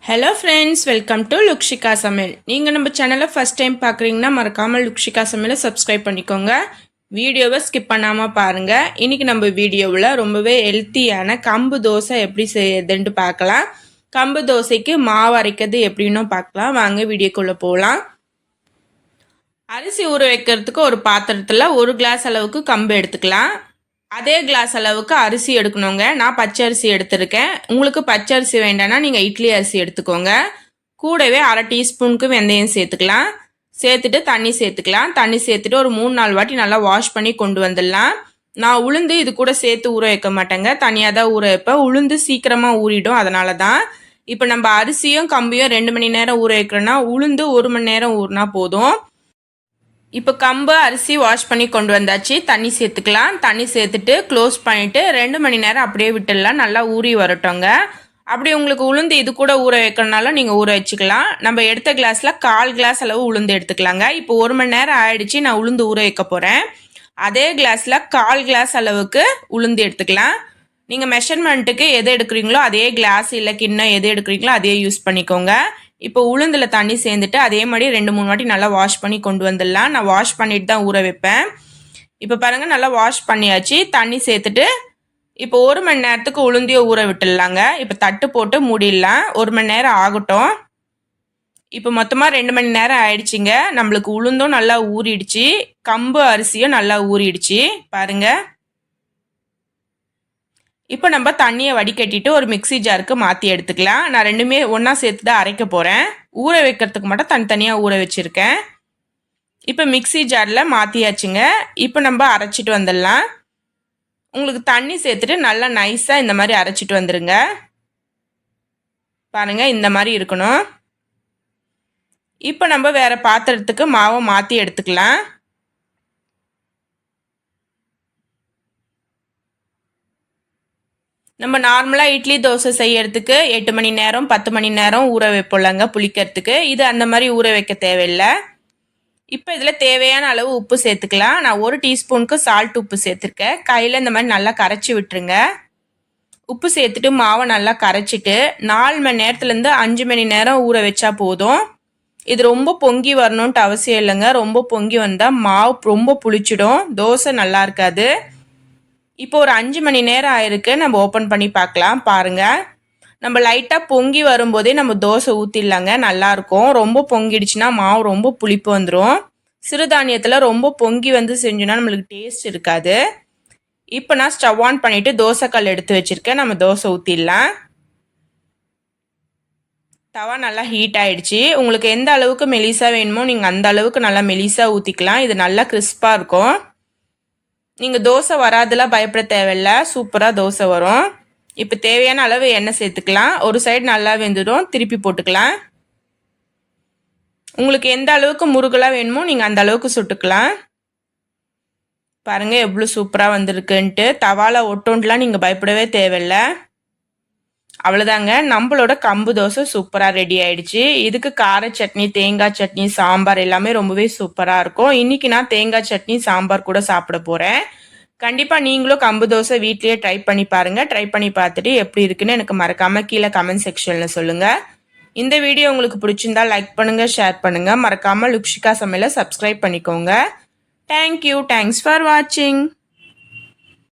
Hello friends, welcome to Lukshika சமையல். நீங்கள் நம்ம சேனலை ஃபஸ்ட் டைம் பார்க்குறீங்கன்னா மறக்காமல் லுக்ஷிகா சமையலை சப்ஸ்கிரைப் பண்ணிக்கோங்க. வீடியோவை ஸ்கிப் பண்ணாமல் பாருங்கள். இன்றைக்கி நம்ம வீடியோவில் ரொம்பவே ஹெல்த்தியான கம்பு தோசை எப்படி செய்யுதுன்ட்டு பார்க்கலாம். கம்பு தோசைக்கு மாவு அரைக்கிறது எப்படின்னு பார்க்கலாம். வாங்க வீடியோக்குள்ளே போகலாம். அரிசி ஊற வைக்கிறதுக்கு ஒரு பாத்திரத்தில் 1 கிளாஸ் அளவுக்கு கம்பு எடுத்துக்கலாம். அதே கிளாஸ் அளவுக்கு அரிசி எடுக்கணுங்க. நான் பச்சை அரிசி எடுத்திருக்கேன். உங்களுக்கு பச்சை அரிசி வேண்டாம்னா நீங்கள் இட்லி அரிசி எடுத்துக்கோங்க. கூடவே 1/2 டீஸ்பூனுக்கு வெந்தயம் சேர்த்துக்கலாம். சேர்த்துட்டு தண்ணி சேர்த்துக்கலாம். தண்ணி சேர்த்துட்டு ஒரு 3-4 வாட்டி நல்லா வாஷ் பண்ணி கொண்டு வந்துடலாம். நான் உளுந்து இது கூட சேர்த்து ஊற வைக்க மாட்டேங்க, தனியாக தான் ஊற வைப்பேன். உளுந்து சீக்கிரமாக ஊறிடும், அதனால தான். இப்போ நம்ம அரிசியும் கம்பையும் 2 மணி நேரம் ஊற வைக்கிறோன்னா உளுந்து 1 மணி நேரம் ஊறினா போதும். இப்போ கம்பு அரிசி வாஷ் பண்ணி கொண்டு வந்தாச்சு. தண்ணி சேர்த்துக்கலாம். தண்ணி சேர்த்துட்டு க்ளோஸ் பண்ணிவிட்டு 2 மணி நேரம் அப்படியே விட்டுடலாம். நல்லா ஊறி வரட்டோங்க. அப்படி உங்களுக்கு உளுந்து இது கூட ஊற வைக்கிறனால நீங்கள் ஊற வச்சுக்கலாம். நம்ம எடுத்த கிளாஸில் 1/4 கிளாஸ் அளவு உளுந்து எடுத்துக்கலாங்க. இப்போ 1 மணி நேரம் ஆயிடுச்சு. நான் உளுந்து ஊற வைக்க போகிறேன். அதே கிளாஸில் 1/4 கிளாஸ் அளவுக்கு உளுந்து எடுத்துக்கலாம். நீங்கள் மெஷர்மெண்ட்டுக்கு எது எடுக்கிறீங்களோ அதே கிளாஸ் இல்லை கிண்ணம் எது எடுக்கிறீங்களோ அதே யூஸ் பண்ணிக்கோங்க. இப்போ உளுந்தில் தண்ணி சேர்ந்துட்டு அதே மாதிரி 2-3 வாட்டி நல்லா வாஷ் பண்ணி கொண்டு வந்துடலாம். நான் வாஷ் பண்ணிட்டு தான் ஊற வைப்பேன். இப்போ பாருங்கள், நல்லா வாஷ் பண்ணியாச்சு. தண்ணி சேர்த்துட்டு இப்போ 1 மணி நேரத்துக்கு உளுந்தியை ஊற விட்டுடலாங்க. இப்போ தட்டு போட்டு மூடிடலாம். 1 மணி நேரம் ஆகட்டும். இப்போ மொத்தமாக 2 மணி நேரம் ஆயிடுச்சுங்க. நம்மளுக்கு உளுந்தும் நல்லா ஊறிடுச்சு, கம்பு அரிசியும் நல்லா ஊறிடுச்சு பாருங்கள். இப்போ நம்ம தண்ணியை வடிகட்டிட்டு ஒரு மிக்சி ஜாருக்கு மாற்றி எடுத்துக்கலாம். நான் ரெண்டுமே ஒன்றா சேர்த்து தான் அரைக்க போகிறேன். ஊற வைக்கிறதுக்கு மட்டும் தனித்தனியாக ஊற வச்சுருக்கேன். இப்போ மிக்சி ஜாரில் மாற்றியாச்சுங்க. இப்போ நம்ம அரைச்சிட்டு வந்துடலாம். உங்களுக்கு தண்ணி சேர்த்துட்டு நல்லா நைஸாக இந்த மாதிரி அரைச்சிட்டு வந்துடுங்க. பாருங்கள், இந்த மாதிரி இருக்கணும். இப்போ நம்ம வேறு பாத்திரத்துக்கு மாவை மாற்றி எடுத்துக்கலாம். நம்ம நார்மலாக இட்லி தோசை செய்யறதுக்கு 8 மணி நேரம் 10 மணி நேரம் ஊற வைப்போம்லங்க புளிக்கிறதுக்கு. இது அந்த மாதிரி ஊற வைக்க தேவையில்லை. இப்போ இதில் தேவையான அளவு உப்பு சேர்த்துக்கலாம். நான் 1 டீஸ்பூனுக்கு சால்ட் உப்பு சேர்த்துருக்கேன். கையில் இந்த மாதிரி நல்லா கரைச்சி விட்டுருங்க. உப்பு சேர்த்துட்டு மாவை நல்லா கரைச்சிட்டு 4 மணி நேரத்துலேருந்து 5 மணி நேரம் ஊற வச்சா போதும். இது ரொம்ப பொங்கி வரணுன்ட்டு அவசியம் இல்லைங்க. ரொம்ப பொங்கி வந்தால் மாவு ரொம்ப புளிச்சிடும், தோசை நல்லா இருக்காது. இப்போ ஒரு 5 மணி நேரம் ஆயிருக்கு. நம்ம ஓப்பன் பண்ணி பார்க்கலாம். பாருங்கள், நம்ம லைட்டாக பொங்கி வரும்போதே நம்ம தோசை ஊற்றிடலாங்க, நல்லாயிருக்கும். ரொம்ப பொங்கிடுச்சுன்னா மாவு ரொம்ப புளிப்பு வந்துடும். சிறுதானியத்தில் ரொம்ப பொங்கி வந்து செஞ்சோன்னா நம்மளுக்கு டேஸ்ட் இருக்காது. இப்போ நான் ஸ்டவ் ஆன் பண்ணிவிட்டு தோசைக்கல் எடுத்து வச்சுருக்கேன். நம்ம தோசை ஊற்றிடலாம். தவா நல்லா ஹீட் ஆகிடுச்சு. உங்களுக்கு எந்த அளவுக்கு மெலிசாக வேணுமோ நீங்கள் அந்த அளவுக்கு நல்லா மெலிசாக ஊற்றிக்கலாம். இது நல்லா கிறிஸ்பாக இருக்கும். நீங்கள் தோசை வராதெல்லாம் பயப்பட தேவையில்லை, சூப்பராக தோசை வரும். இப்போ தேவையான அளவு எண்ணெய் சேர்த்துக்கலாம். ஒரு சைடு நல்லா வெந்துடும், திருப்பி போட்டுக்கலாம். உங்களுக்கு எந்த அளவுக்கு முருகலாக வேணுமோ நீங்கள் அந்த அளவுக்கு சுட்டுக்கலாம். பாருங்கள் எவ்வளோ சூப்பராக வந்திருக்குன்ட்டு. தவாவில் ஒட்டோன்ட்டுலாம் நீங்கள் பயப்படவே தேவையில்லை. அவ்வளோதாங்க, நம்மளோட கம்பு தோசை சூப்பராக ரெடி ஆயிடுச்சு. இதுக்கு கார சட்னி, தேங்காய் சட்னி, சாம்பார் எல்லாமே ரொம்பவே சூப்பராக இருக்கும். இன்றைக்கி நான் தேங்காய் சட்னி சாம்பார் கூட சாப்பிட போகிறேன். கண்டிப்பாக நீங்களும் கம்பு தோசை வீட்லேயே ட்ரை பண்ணி பாருங்கள். ட்ரை பண்ணி பார்த்துட்டு எப்படி இருக்குன்னு எனக்கு மறக்காமல் கீழே கமெண்ட் செக்ஷனில் சொல்லுங்கள். இந்த வீடியோ உங்களுக்கு பிடிச்சிருந்தா லைக் பண்ணுங்கள், ஷேர் பண்ணுங்கள். மறக்காமல் லுக்ஷிகா சமையலை சப்ஸ்கிரைப் பண்ணிக்கோங்க. தேங்க்யூ. தேங்க்ஸ் ஃபார் வாட்சிங்.